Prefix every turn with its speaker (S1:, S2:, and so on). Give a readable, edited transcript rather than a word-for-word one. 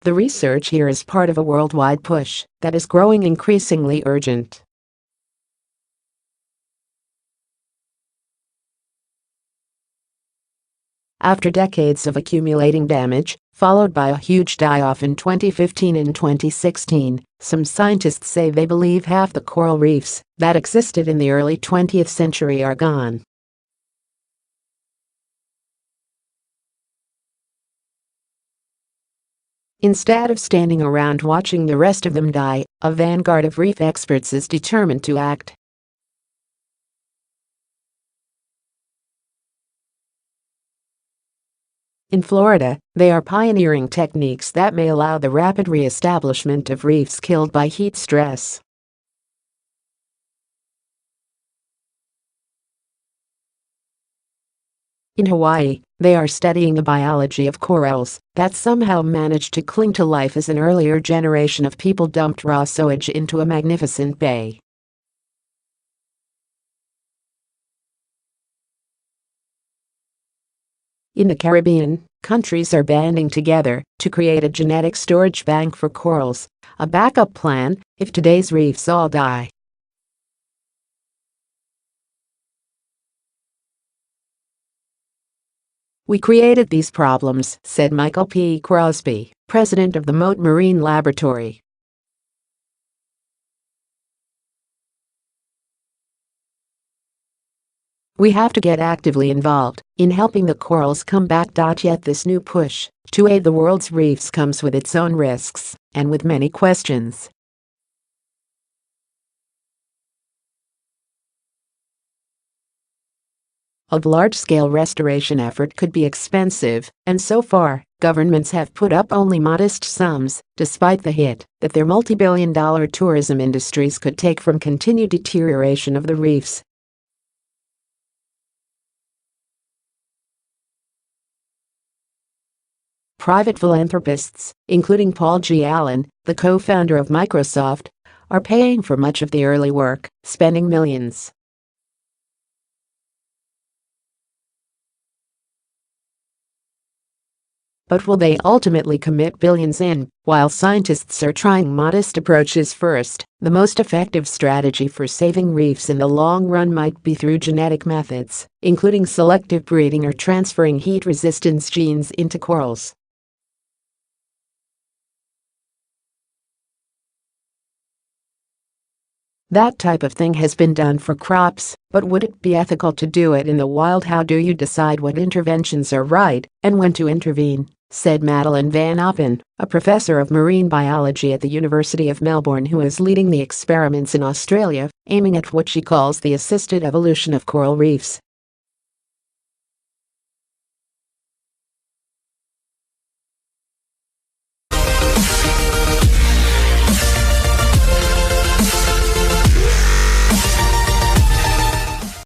S1: The research here is part of a worldwide push that is growing increasingly urgent. After decades of accumulating damage, followed by a huge die-off in 2015 and 2016, some scientists say they believe half the coral reefs that existed in the early 20th century are gone. Instead of standing around watching the rest of them die, a vanguard of reef experts is determined to act. In Florida, they are pioneering techniques that may allow the rapid re-establishment of reefs killed by heat stress. In Hawaii, they are studying the biology of corals that somehow managed to cling to life as an earlier generation of people dumped raw sewage into a magnificent bay. In the Caribbean, countries are banding together to create a genetic storage bank for corals, a backup plan if today's reefs all die. "We created these problems," said Michael P. Crosby, president of the Mote Marine Laboratory. "We have to get actively involved in helping the corals come back." Yet this new push to aid the world's reefs comes with its own risks and with many questions. A large-scale restoration effort could be expensive, and so far, governments have put up only modest sums, despite the hit that their multi-billion-dollar tourism industries could take from continued deterioration of the reefs. Private philanthropists, including Paul G. Allen, the co-founder of Microsoft, are paying for much of the early work, spending millions. But will they ultimately commit billions in? While scientists are trying modest approaches first, the most effective strategy for saving reefs in the long run might be through genetic methods, including selective breeding or transferring heat resistance genes into corals. That type of thing has been done for crops, but would it be ethical to do it in the wild? How do you decide what interventions are right and when to intervene? Said Madeline Van Oppen, a professor of marine biology at the University of Melbourne who is leading the experiments in Australia, aiming at what she calls the assisted evolution of coral reefs.